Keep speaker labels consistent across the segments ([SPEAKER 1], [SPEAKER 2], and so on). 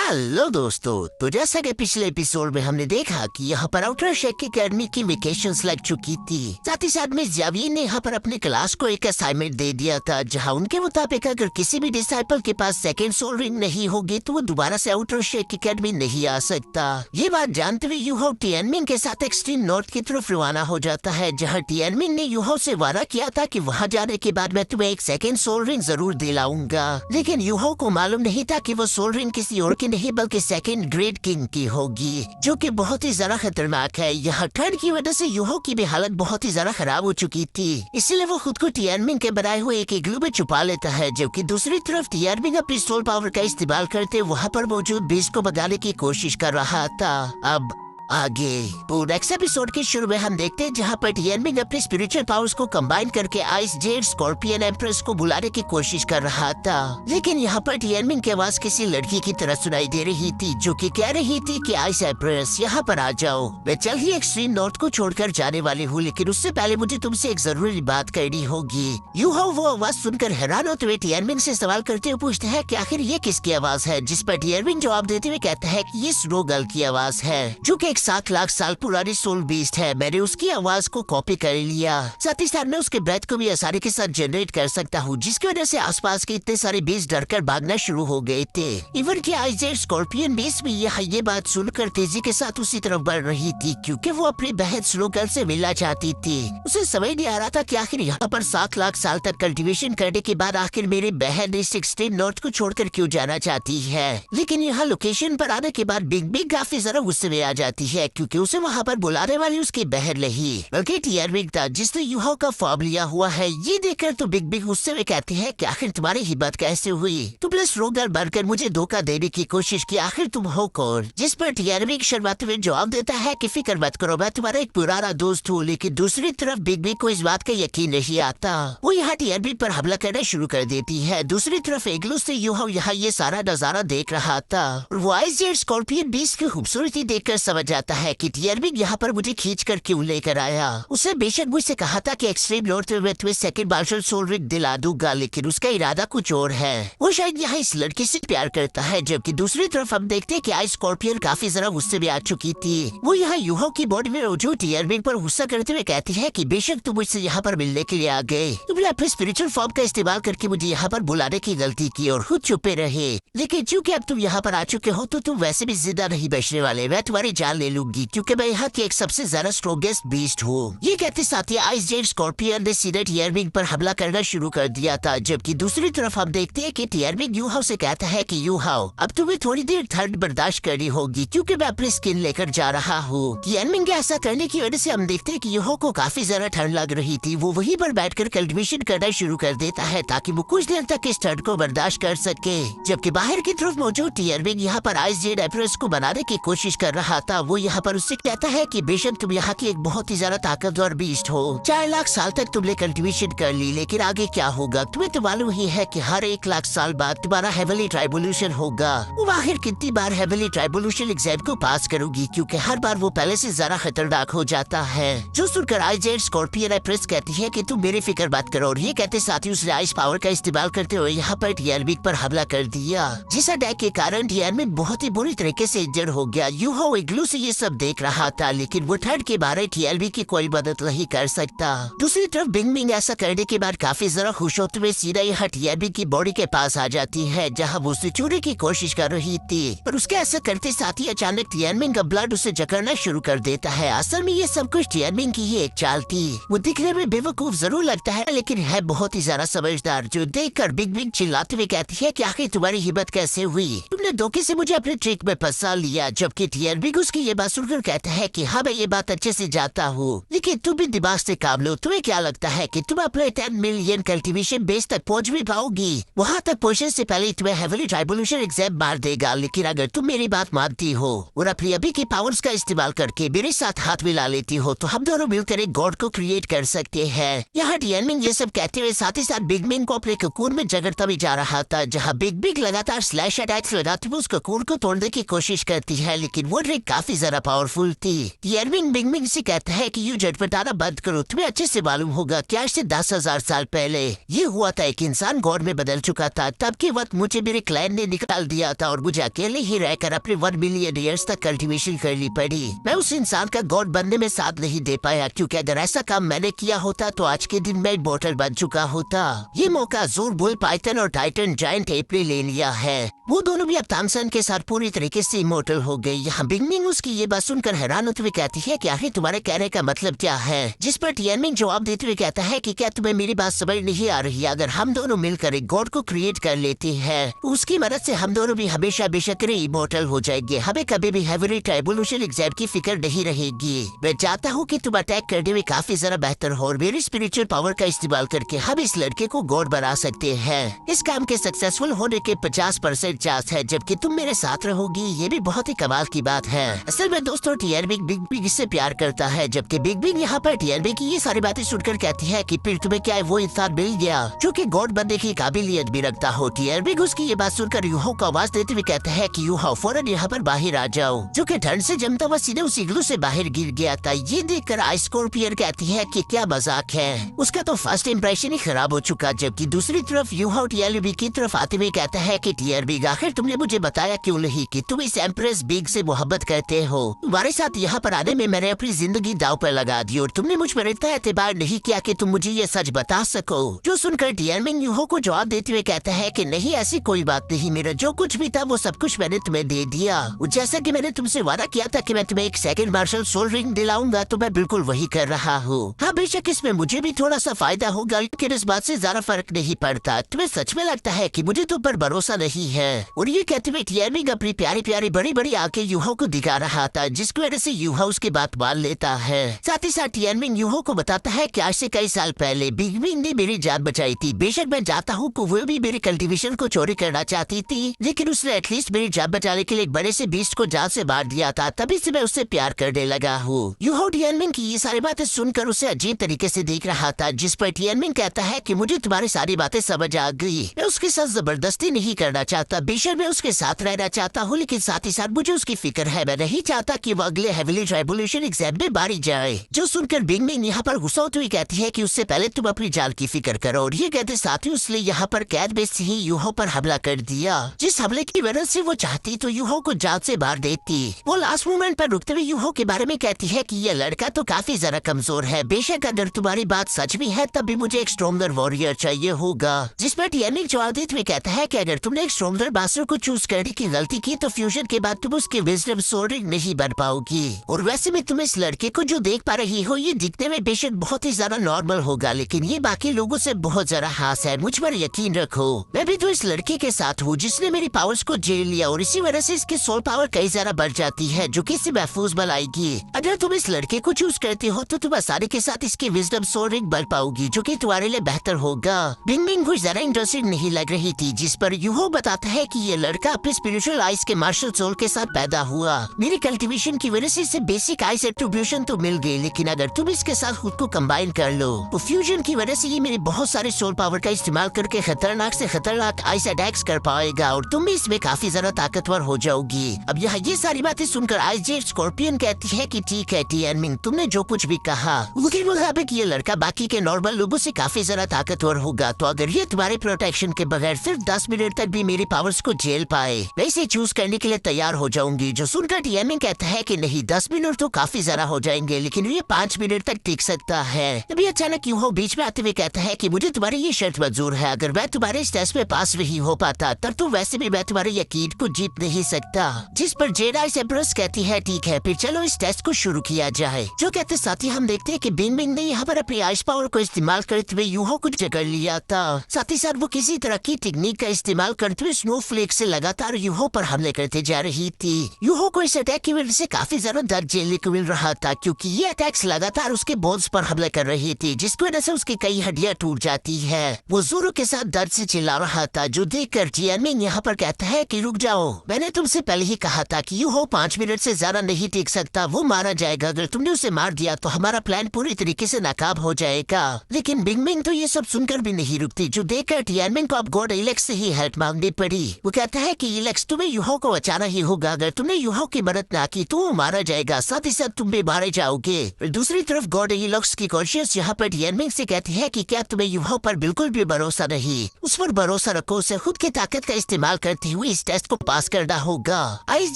[SPEAKER 1] Hello दोस्तों, तो जैसा कि पिछले एपिसोड में हमने देखा कि यहाँ पर आउटर शेक एकेडमी की वेकेशंस लग चुकी थी। साथ ही साथ मिस जावियर ने यहाँ पर अपने क्लास को एक असाइनमेंट दे दिया था, जहाँ उनके मुताबिक अगर किसी भी डिसाइपल के पास सेकंड सोल रिंग नहीं होगी तो वो दोबारा से आउटर शेक एकेडमी नहीं आ सकता। ये बात जानते हुए यूहो टिएनमिन के साथ एक्सट्रीम नॉर्थ की तरफ रवाना हो जाता है, जहाँ टिएनमिन ने यूहो से वादा किया था कि वहाँ जाने के बाद मैं तुम्हें एक सेकंड सोल रिंग जरूर दिलाऊंगा। लेकिन यूहो को मालूम नहीं था कि वो सोल रिंग किसी और की नहीं बल्कि सेकंड ग्रेड किंग की होगी, जो कि बहुत ही ज्यादा खतरनाक है। यहाँ ठंड की वजह से यूहो की भी हालत बहुत ही ज्यादा खराब हो चुकी थी, इसलिए वो खुद को टिएनमिन के बनाए हुए एक इग्लू में छुपा लेता है, जबकि दूसरी तरफ टिएनमिन अपनी सोल पावर का इस्तेमाल करते वहाँ पर मौजूद बीस्ट को भगाने की कोशिश कर रहा था। अब आगे तो नेक्स्ट एपिसोड के शुरू में हम देखते हैं जहाँ पर टिएनमिन अपने स्पिरिचुअल पावर्स को कंबाइन करके आइस जेड स्कॉर्पियन एम्प्रेस को बुलाने की कोशिश कर रहा था। लेकिन यहाँ पर टिएनमिन की आवाज किसी लड़की की तरह सुनाई दे रही थी, जो कि कह रही थी कि आइस एम्प्रेस यहाँ पर आ जाओ, मैं जल्द ही एक्सट्रीम नॉर्थ को छोड़कर जाने वाली हूँ, लेकिन उससे पहले मुझे तुमसे एक जरूरी बात करनी होगी। यूहो वो आवाज सुनकर हैरान होते हुए टिएनमिन से सवाल करते हुए पूछते हैं कि आखिर ये किसकी आवाज है, जिस पर टिएनमिन जवाब देते हुए कहता है कि ये स्नो गर्ल की आवाज है, जो कि 7 लाख साल पुरानी सोल बीस्ट है। मैंने उसकी आवाज को कॉपी कर लिया, साथ ही साथ मैं उसके ब्रेथ को भी आसानी के साथ जनरेट कर सकता हूँ, जिसकी वजह से आसपास के इतने सारे बीस्ट डरकर भागना शुरू हो गए थे। इवन की आइजेड स्कॉर्पियन बीस्ट भी ये बात सुनकर तेजी के साथ उसी तरफ बढ़ रही थी, क्योंकि वो अपनी बहन स्नो गर्ल से मिलना चाहती थी। उसे समझ नहीं आ रहा था कि आखिर यहाँ पर 7 लाख साल तक कल्टीवेशन करने के बाद आखिर मेरी बहन इस एक्सट्रीम नॉर्थ को छोड़कर क्यों जाना चाहती है। लेकिन यहाँ लोकेशन पर आने के बाद बिग बिग काफी जरा गुस्से में आ जाती है, क्योंकि उसे वहाँ पर बुलाने वाली उसकी बहन नहीं बल्कि टिएनमिन था, जिसने यूहो का फॉर्म लिया हुआ है। ये देखकर तो बिग बिग गुस्से में कहती है कि आखिर तुम्हारी हिम्मत कैसे हुई, तुमने स्नो गर्ल बनकर मुझे धोखा देने की कोशिश की, आखिर तुम हो कौन। जिस पर टिएनमिन शर्माते हुए जवाब देता है कि फिक्र मत करो, मैं तुम्हारा एक पुराना दोस्त हूँ। लेकिन दूसरी तरफ बिग बिग को इस बात का यकीन नहीं आता, वो यहाँ टिएनमिन पर हमला करना शुरू कर देती है। दूसरी तरफ इग्लू से यूहो यहाँ ये सारा नजारा देख रहा था, वो आइसजेड स्कॉर्पियन बीस्ट की खूबसूरती देखकर समझ जाता है कि टिएनमिन यहाँ पर मुझे खींचकर क्यों लेकर आया। उसने बेशक मुझसे कहा था कि एक्सट्रीम नॉर्थ में तुम्हें सेकंड मार्शल सोल रिंग दिला दूंगा, लेकिन उसका इरादा कुछ और है। वो शायद यहाँ इस लड़की से प्यार करता है। जबकि दूसरी तरफ हम देखते हैं कि आइस स्कॉर्पियन काफी जरा गुस्से में आ चुकी थी। वो यहाँ यूहो की बॉडी में मौजूद टिएनमिन पर गुस्सा करते हुए कहती है कि बेशक तुम मुझसे यहाँ पर मिलने के लिए आ गए, तुमने अपने स्पिरिचुअल फॉर्म का इस्तेमाल करके मुझे यहाँ पर बुलाने की गलती की और खुद छुपे रहे। लेकिन चूंकि अब तुम यहाँ पर आ चुके हो तो तुम वैसे भी जिंदा नहीं बचने वाले, मैं तुम्हारी जान ले लूंगी, क्योंकि मैं यहाँ की एक सबसे ज्यादा स्ट्रॉन्गेस्ट बीस्ट हूँ। ये कहते साथ ही आइस जेड स्कॉर्पियन ने सीधे टिएनमिन पर हमला करना शुरू कर दिया था। जबकि दूसरी तरफ हम देखते हैं कि टिएनमिन यूहो से कहता है कि यूहो अब तुम्हें थोड़ी देर ठंड बर्दाश्त करनी होगी, क्योंकि मैं अपनी स्किन लेकर जा रहा हूँ। टिएनमिन के ऐसा करने की वजह से हम देखते हैं कि यूहो को काफी ज्यादा ठंड लग रही थी। वो वहीं पर बैठकर कल्टीवेशन करना शुरू कर देता है ताकि वो कुछ देर तक इस ठंड को बर्दाश्त कर सके। जबकि बाहर की तरफ मौजूद टिएनमिन यहाँ पर आइस जेड एम्प्रेस को बनाने की कोशिश कर रहा था। वो यहाँ पर उससे कहता है कि बेशक तुम यहाँ की एक बहुत ही ज्यादा ताकतवर बीस्ट हो, 4 लाख साल तक तुमने कल्टीवेशन कर ली, लेकिन आगे क्या होगा तुम्हें तो मालूम ही है कि हर 1 लाख साल बाद तुम्हारा हेवनली ट्राइबोल्यूशन होगा। वो आखिर कितनी बार हेवनली ट्राइबोल्यूशन एग्जाम को पास करोगी, क्योंकि हर बार वो पहले से ज्यादा खतरनाक हो जाता है। जो सुनकर आइसजेड स्कॉर्पियन एम्प्रेस कहती है कि तुम मेरी फिक्र मत करो, और ये कहते साथ ही उसने आइस पावर का इस्तेमाल करते हुए यहाँ पर टिएनमिन पर हमला कर दिया, जिस अटैक के कारण टिएनमिन बहुत ही बुरी तरीके से इंजर्ड हो गया। यूहो इग्लू से ये सब देख रहा था, लेकिन वो ठंड के बारे टिएनमिन की कोई मदद नहीं कर सकता। दूसरी तरफ बिग बिग ऐसा करने के बाद काफी जरा खुश होते हुए सीधा यहाँ टिएनमिन की बॉडी के पास आ जाती है, जहाँ वो उसे छूने की कोशिश कर रही थी। पर उसके ऐसा करते साथ ही अचानक टिएनमिन का ब्लड उसे जकड़ना शुरू कर देता है। असल में ये सब कुछ टिएनमिन की ही एक चाल थी। वो दिखने में बेवकूफ जरूर लगता है, लेकिन है बहुत ही ज्यादा समझदार, जो देखकर बिग बिग चिल्लाते हुए कहती है कि आखिर तुम्हारी हिम्मत कैसे हुई, तुमने धोखे से मुझे अपने ट्रिक में फंसा लिया। जबकि टिएनमिन उसकी ये बात सुनकर कहता है कि हाँ मैं ये बात अच्छे से जानता हूँ, लेकिन तुम भी दिमाग से काम लो। तुम्हें क्या लगता है कि तुम अपने 10 मिलियन कल्टीवेशन बेस तक पहुँच भी पाओगी? वहाँ तक पहुँचने से पहले तुम्हें हेवनली ट्राइबोल्यूशन एग्जाम मार देगा। लेकिन अगर तुम मेरी बात मानती हो और अपनी अभी की पावर्स का इस्तेमाल करके मेरे साथ हाथ मिला लेती हो, तो हम दोनों मिलकर एक गॉड को क्रिएट कर सकते हैं। यहाँ टिएनमिन ये सब कहते हुए साथ ही साथ बिग बिग को अपने कोकून में जगड़ता भी जा रहा था, जहाँ बिग बिग लगातार स्लैश अटैक्स लगाते हुए उस कोकून को तोड़ने की कोशिश करती है, लेकिन वो ट्रिक काफी काफी ज्यादा पावरफुल थी। टियरमिंग बिंगमिंग से कहता है कि यू झटपटाना बंद करो, तुम्हें अच्छे से मालूम होगा कि आज से 10,000 साल पहले ये हुआ था, एक इंसान गॉड में बदल चुका था। तब के वक्त मुझे मेरे क्लैन ने निकाल दिया था और मुझे अकेले ही रहकर अपने 1 मिलियन ईयर्स तक कल्टीवेशन करनी पड़ी। मैं उस इंसान का गॉड बनने में साथ नहीं दे पाया, क्योंकि अगर ऐसा काम मैंने किया होता तो आज के दिन मैं इमॉर्टल बन चुका होता। ये मौका जोर बुल पाइथन और टाइटन जायंट एप ने ले लिया है। वो दोनों भी अब तामसन के साथ पूरी तरीके से इमॉर्टल हो गई। यहाँ बिंगमिंग उसकी ये बात सुनकर हैरान होते हुए कहती है कि आखिर तुम्हारे कहने का मतलब क्या है, जिस पर टियरमिंग जवाब देते हुए कहता है कि क्या तुम्हें मेरी बात समझ नहीं आ रही? अगर हम दोनों मिलकर एक गॉड को क्रिएट कर लेते हैं, उसकी मदद से हम दोनों भी हमेशा बेशक इमॉर्टल हो जाएंगे। हमें कभी भी हेवरी ट्राइबुलेशन एग्जाम की फिक्र नहीं रहेगी। मैं चाहता हूँ कि तुम अटैक करने में काफी ज्यादा बेहतर हो और मेरी स्पिरिचुअल पावर का इस्तेमाल करके हम इस लड़के को गॉड बना सकते हैं। इस काम के सक्सेसफुल होने के 50% चांस है, जबकि तुम मेरे साथ रहोगी। ये भी बहुत ही कमाल की बात है। असल में दोस्तों टियरमिंग बिग बिग से प्यार करता है, जबकि बिग बिग यहाँ पर टियरमिंग की ये सारी बातें सुनकर कहती है कि फिर तुम्हें क्या वो इंसान मिल गया जो कि गॉड बनने की काबिलियत भी रखता हो। टियरमिंग उसकी ये बात सुनकर यूहो को आवाज देते हुए कहता है कि यूहो फौरन यहाँ पर बाहर आ जाओ, जो कि ठंड से जमता हुआ सीधे उस इग्लू से बाहर गिर गया था। ये देखकर आइस स्कॉर्पियन कहती है कि क्या मजाक है, उसका तो फर्स्ट इंप्रेशन ही खराब हो चुका। जबकि दूसरी तरफ यूहो टियरमिंग की तरफ आते हुए कहता है कि टियरमिंग आखिर तुमने मुझे बताया क्यों नहीं कि तुम इस एम्प्रेस बिग से मोहब्बत करते हो? तुम्हारे साथ यहाँ पर आने में मैंने अपनी जिंदगी दाव पर लगा दी और तुमने मुझ पर इतना एतबार नहीं किया कि तुम मुझे ये सच बता सको। जो सुनकर टियरमिंग यूहो को जवाब देते हुए कहता है कि नहीं, ऐसी कोई बात नहीं, मेरा जो कुछ भी था वो सब कुछ मैंने तुम्हें दे दिया। जैसा कि मैंने तुमसे वादा किया था कि मैं तुम्हें एक सेकंड मार्शल सोल रिंग दिलाऊंगा, तो मैं बिल्कुल वही कर रहा हूँ। हाँ बेशक इसमें मुझे भी थोड़ा सा फायदा होगा, लेकिन इस बात से ज्यादा फर्क नहीं पड़ता। तुम्हें सच में लगता है कि मुझे तुम पर भरोसा नहीं है? और ये कहते हुए टियरमिंग अपनी प्यारी प्यारी बड़ी बड़ी आंखें यूहो को दिखा रहा था, जिसकी वजह से यूहो उसकी बात मान लेता है। साथ ही साथ टियरमिंग यूहो को बताता है कि आज से कई साल पहले बिग बिग ने मेरी जान बचाई थी। बेशक मैं जाता हूँ कि वो भी मेरे कल्टीवेशन को चोरी करना चाहती थी, लेकिन उसने एटलीस्ट मेरी जान बचाने के लिए एक बड़े से बीस्ट को जान से मार दिया था। तभी से मैं उससे प्यार करने लगा हूँ। यूहो टियरमिंग की ये सारी बातें सुनकर उसे अजीब तरीके से देख रहा था, जिस पर टियरमिंग कहता है कि मुझे तुम्हारी सारी बातें समझ आ गई। मैं उसके साथ जबरदस्ती नहीं करना चाहता, बेशक मैं उसके साथ रहना चाहता हूँ, लेकिन साथ ही साथ मुझे उसकी फिक्र है। मैं नहीं चाहता कि वो अगले हेविली ट्राइबुलेशन एग्जाम में मारी जाए। जो सुनकर बिंगमिंग यहाँ पर गुस्सा होती हुई कहती है कि उससे पहले तुम अपनी जान की फिक्र करो। और ये कहते साथ ही उसने यहाँ पर कैद में से ही यूहो पर हमला कर दिया, जिस हमले की वजह से वो चाहती तो यूहो को जान से मार देती। वो लास्ट मोमेंट पर रुकते हुए यूहो के बारे में कहती है कि ये लड़का तो काफी ज्यादा कमजोर है। बेशक अगर तुम्हारी बात सच भी है तब भी मुझे एक स्ट्रॉन्गर वॉरियर चाहिए होगा। जिस पर टियरमिंग जवाब देते हुए कहता है कि अगर तुमने एक स्ट्रॉन्गर मास्टर को चूज करने की गलती की तो फ्यूजन के बाद तुम उसके विजडम सोल रिंग नहीं बन पाओगी। और वैसे में तुम इस लड़के को जो देख पा रही हो, ये दिखने में बेशक बहुत ही ज्यादा नॉर्मल होगा, लेकिन ये बाकी लोगों से बहुत ज्यादा खास है। मुझ पर यकीन रखो, मैं भी तो इस लड़के के साथ हूँ जिसने मेरी पावर्स को जेल लिया, और इसी वजह से इसकी सोल पावर कई ज्यादा बढ़ जाती है, जो कि इसे महफूज बनाएगी। अगर तुम इस लड़के को चूज करते हो तो तुम आसानी के साथ इसकी विजडम सोल रिंग बन पाओगी, जो कि तुम्हारे लिए बेहतर होगा। बिंगमिंग कुछ ज्यादा इंटरेस्टिंग नहीं लग रही थी, जिस पर यूहो बताता है कि ये लड़का अपने स्पिरिचुअल आइस के मार्शल सोल के साथ पैदा हुआ। मेरी कल्टीवेशन की वजह से इसे बेसिक आइस एट्रीब्यूशन तो मिल गई, लेकिन अगर तुम इसके साथ खुद को कंबाइन कर लो तो फ्यूजन की वजह से ये मेरे बहुत सारे सोल पावर का इस्तेमाल करके खतरनाक से खतरनाक आइस अटैक्स कर पाएगा, और तुम भी इसमें काफी ज्यादा ताकतवर हो जाओगी। अब यहाँ ये सारी बातें सुनकर आइस जेट स्कॉर्पियन कहती है कि ठीक है टियरमिंग, तुमने जो कुछ भी कहा उसके मुताबिक ये लड़का बाकी के नॉर्मल लोगों से काफी ज्यादा ताकतवर होगा। तो अगर ये तुम्हारे प्रोटेक्शन के बगैर सिर्फ 10 मिनट तक भी मेरी पावर्स को झेल पाए, मैं इसे चूज करने के लिए तैयार हो जाऊंगी। जो सुनकर टियरमिंग कहता है कि नहीं, 10 मिनट तो काफी ज्यादा हो जाएंगे, लेकिन ये 5 मिनट तक टिक सकता है। तभी अचानक यूहो बीच में आते हुए कहता है कि मुझे तुम्हारी ये शर्त मंजूर है, अगर मैं तुम्हारे इस टेस्ट में पास नहीं हो पाता तब तो वैसे भी मैं तुम्हारे यकीन को जीत नहीं सकता। जिस पर जेडाई एम्प्रेस कहती है ठीक है, फिर चलो इस टेस्ट को शुरू किया जाए। जो कहते साथ ही हम देखते हैं कि बिंगमिंग ने यहाँ पर अपनी आइस पावर को इस्तेमाल करते हुए यूहो को जकड़ लिया था। साथ ही साथ वो किसी तरह की टेक्निक का इस्तेमाल करते हुए स्नोफ्लेक से लगातार यूहो पर हमले करते जा रही थी। यूहो को इस अटैक की वजह से काफी ज्यादा दर्द झेलने को मिल रहा था, क्योंकि ये अटैक्स लगातार उसके बोन्स पर हमले कर रही थी, जिसकी वजह से उसकी कई हड्डियां टूट जाती है। वो जोरों के साथ दर्द से चिल्ला रहा था, जो देखकर टियरमिंग यहाँ पर कहता है कि रुक जाओ, मैंने तुमसे पहले ही कहा था कि यूहो 5 मिनट से ज्यादा नहीं टिक सकता, वो मार मारा जाएगा। अगर तुमने उसे मार दिया तो हमारा प्लान पूरी तरीके से नाकाम हो जाएगा। लेकिन बिंगमिंग तो ये सब सुनकर भी नहीं रुकती, जो देखकर टियानमेन को अब गॉड इलेक्स से ही हेल्प मांगनी पड़ी। वो कहता है कि इलेक्स तुम्हें यूहो को बचाना ही होगा। अगर तुमने यूहो की मदद ना की तो वो मारा जाएगा, साथ ही साथ तुम भी मारे जाओगे। दूसरी तरफ गॉड इलेक्स की कॉन्शियस यहाँ पर टियानमेन से कहती है कि क्या तुम्हें यूहो पर बिल्कुल भी भरोसा नहीं? उस पर भरोसा रखो, उसे खुद की ताकत का इस्तेमाल करते हुए इस टेस्ट को पास करना होगा। आइस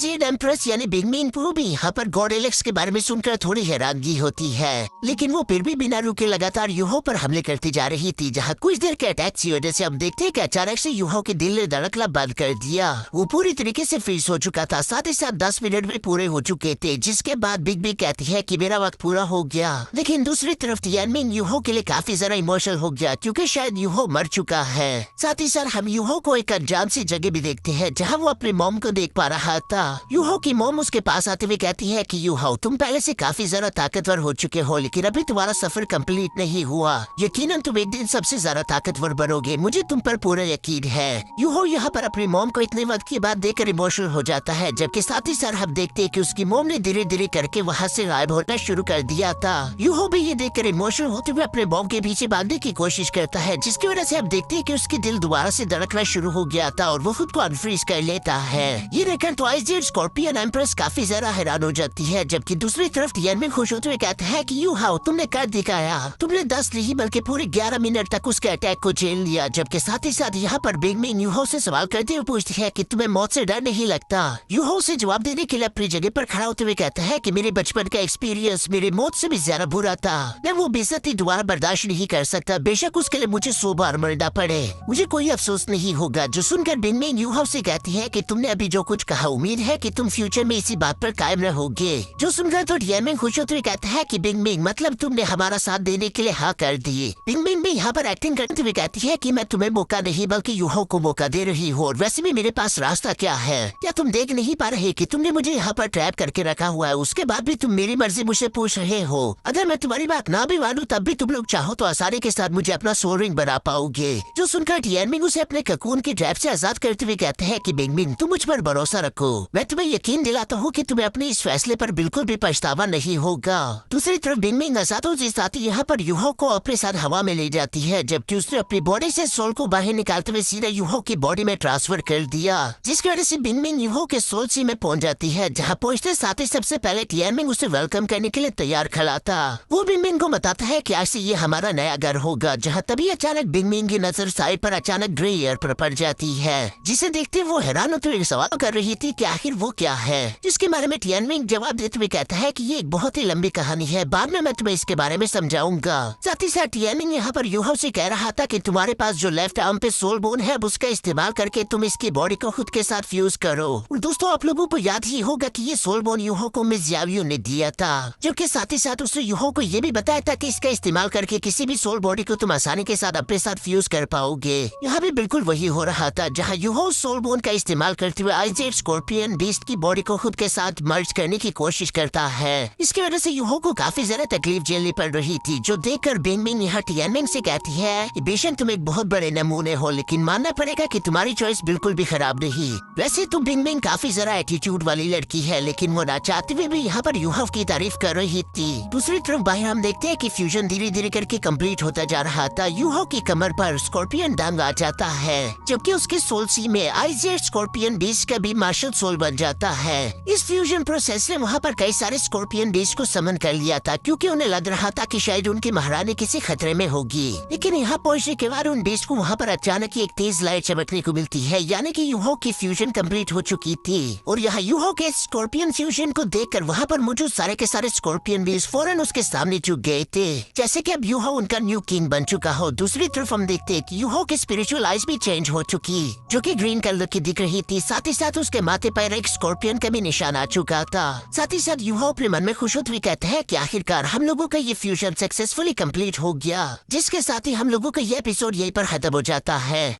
[SPEAKER 1] जेड एम्प्रेस यानी बिंगमिन को भी यहाँ पर गॉड इलेक्स के बारे में सुनकर थोड़ी हैरानगी होती है, लेकिन वो फिर भी बिना रुके लगातार यूहो पर हमले करती जा रही थी। जहाँ कुछ देर के अटैक की वजह से हम देखते हैं कि अचानक से यूहो के दिल ने धड़कना बंद कर दिया। वो पूरी तरीके से फ्रीज हो चुका था, साथ ही साथ 10 मिनट भी पूरे हो चुके थे, जिसके बाद बिग बी कहती है कि मेरा वक्त पूरा हो गया। लेकिन दूसरी तरफ टियानमेन यूहो के लिए काफी ज्यादा इमोशनल हो गया, क्योंकि शायद यूहो मर चुका है। साथ ही साथ हम यूहो को एक अनजान सी जगह भी देखते हैं, जहाँ वो अपने मॉम को देख पा रहा था। यूहो की मॉम उसके पास आते हुए कहती है कि यूहो तुम पहले से काफी ज्यादा ताकतवर हो चुके हो, लेकिन अभी तुम्हारा सफर कंप्लीट नहीं हुआ। यकीनन तुम एक दिन सबसे ज्यादा ताकतवर बनोगे, मुझे तुम पर पूरा यकीन है। यूहो यहाँ पर अपनी मॉम को इतने वक्त के बाद देखकर इमोशनल हो जाता है, जबकि साथ ही साथ हम देखते हैं कि उसकी मॉम ने धीरे धीरे करके वहाँ से गायब होना शुरू कर दिया था। यूहो भी ये देखकर इमोशनल होते हुए अपने मॉम के पीछे भागने की कोशिश करता है, जिसकी वजह से हम देखते हैं कि उसके दिल दोबारा से धड़कना शुरू हो गया था और वो खुद को अनफ्रीज कर लेता है। ये देखकर तो आइस जेड स्कॉर्पियन एम्प्रेस काफी ज्यादा हैरान हो जाती है, जबकि दूसरी तरफ टियानमेन खुश होते हुए कहता है कि यूहो तुमने कर दिखाया, तुमने 10 नहीं बल्कि पूरे 11 मिनट तक उसके अटैक को झेल लिया। जबकि साथ ही साथ यहाँ पर बिंगमिन यूहो से सवाल करते हुए पूछती है कि तुम्हें मौत से डर नहीं लगता? यूहो उसे जवाब देने के लिए अपनी जगह पर खड़ा होते हुए कहता है कि मेरे बचपन का एक्सपीरियंस मेरी मौत से भी ज्यादा बुरा था। मैं वो बेइज्जती दोबारा बर्दाश्त नहीं कर सकता, बेशक उसके लिए मुझे 100 बार मरना पड़े, मुझे कोई अफसोस नहीं होगा। जो सुनकर बिंगमिन यूहो से कहती है कि तुमने अभी जो कुछ कहा, उम्मीद है कि तुम फ्यूचर में इसी बात पर कायम रहोगे। जो सुनकर तो टियानमेन खुश होते हुए कहता है कि बिंगमिन मतलब तुमने हमारा साथ देने के लिए हाँ कर दिए। बिंगमिन भी यहाँ पर एक्टिंग करते हुए कहती है कि मैं तुम्हें मौका नहीं बल्कि यूहो को मौका दे रही हूँ, और वैसे भी मेरे पास रास्ता क्या है? क्या तुम देख नहीं पा रहे कि तुमने मुझे यहाँ पर ट्रैप करके रखा हुआ है? उसके बाद भी तुम मेरी मर्जी मुझसे पूछ रहे हो। अगर मैं तुम्हारी बात ना भी मानूं तब भी तुम लोग चाहो तो आसानी के साथ मुझे अपना सोल रिंग बना पाओगे। जो सुनकर टियानमेन उसे अपने ककून की ट्रैप से आजाद करते हुए कहते हैं कि बिंगमिन तुम मुझ पर भरोसा रखो, मैं तुम्हें यकीन दिलाता हूँ कि तुम्हें अपने इस फैसले पर बिल्कुल भी पछतावा नहीं होगा। दूसरी तरफ बिंगमिन आजादों के साथ यहाँ पर यूहो को अपने साथ हवा में ले जाती है, जबकि उसने अपनी बॉडी से सोल को बाहर निकालते हुए सीधा यूहो की बॉडी में ट्रांसफर कर दिया, जिसकी वजह से बिंगमिन यूहो के सोल सी में पहुंच जाती है। जहाँ पहुंचते साथ ही सबसे पहले टियानमेन उसे वेलकम करने के लिए तैयार खड़ा था। वो बिंगमिन को बताता है कि आज से ये हमारा नया घर होगा। जहाँ तभी अचानक बिंगमिन की नजर साइड पर अचानक ग्रे एयर पर पड़ जाती है, जिसे देखते वो हैरान होते हुए सवाल कर रही थी कि आखिर वो क्या है, जिसके बारे में टियानमेन जवाब देते हुए कहता है कि ये एक बहुत ही लंबी कहानी है, बाद में मैं तुम्हें इसके बारे में समझाऊंगा। साथ ही साथ टियानमेन यहाँ पर यूहो से कह रहा था कि तुम्हारे पास जो लेफ्ट आर्म पे सोल बोन है उसका इस्तेमाल करके तुम इसकी बॉडी को खुद के साथ फ्यूज करो। और दोस्तों आप लोगों को याद ही होगा कि ये सोल बोन यूहो को मिस यावियो ने दिया था, जबकि साथ ही साथ उसने यूहो को ये भी बताया था कि इसका इस्तेमाल करके किसी भी सोल बॉडी को तुम आसानी के साथ अपने साथ फ्यूज कर पाओगे। यहाँ भी बिल्कुल वही हो रहा था, जहाँ यूहो सोल बोन का इस्तेमाल करते हुए आइस जेड स्कॉर्पियन बीस्ट की बॉडी को खुद के साथ मर्ज करने की कोशिश करता है। इसकी वजह से यूहो को काफी ज्यादा तकलीफ झेलनी पड़ रही थी, जो देखकर बिंगमिन यहाँ टियानमेन से कहती है कि बेशक तुम एक बहुत बड़े नमूने हो, लेकिन मानना पड़ेगा कि तुम्हारी चॉइस बिल्कुल भी खराब नहीं। वैसे तो बिंगमिन काफी ज्यादा एटीट्यूड वाली लड़की है, लेकिन वो ना चाहते हुए भी यहाँ पर यूहो की तारीफ कर रही थी। दूसरी तरफ बाहर हम देखते हैं कि फ्यूजन धीरे धीरे करके कंप्लीट होता जा रहा था। यूहो की कमर पर स्कॉर्पियन डंग आ जाता है, जबकि उसके सोल सी में आइस जेड स्कॉर्पियन बीस्ट का भी मार्शल सोल बन जाता है। इस फ्यूजन प्रोसेस ने वहाँ पर कई सारे स्कॉर्पियन बीस्ट को समन कर लिया था, क्योंकि उन्हें लग रहा था कि शायद उनकी महारानी किसी खतरे में होगी। लेकिन यहाँ पहुँचने के बाद उन बीस्ट को वहाँ पर अचानक एक तेज लाइट चमकने को मिलती है, यानी कि यूहो की फ्यूजन कंप्लीट हो चुकी थी। और यहाँ यूहो के स्कॉर्पियन फ्यूजन को देखकर वहाँ पर मौजूद सारे के सारे स्कॉर्पियन बीस्ट फौरन उसके सामने झुक गए थे, जैसे कि अब यूहो उनका न्यू किंग बन चुका हो। दूसरी तरफ हम देखते हैं कि यूहो की स्पिरिचुअल आइज भी चेंज हो चुकी, जो कि ग्रीन कलर की दिख रही थी। साथ ही साथ उसके माथे पर एक स्कॉर्पियन का भी निशान आ चुका था। साथ ही साथ यूहो अपने मन में खुश होते हुए कहता है कि आखिरकार हम लोगों का ये फ्यूजन सक्सेसफुली कंप्लीट हो गया, जिसके साथ ही हम लोगों का ये एपिसोड यहीं पर खत्म हो जाता है।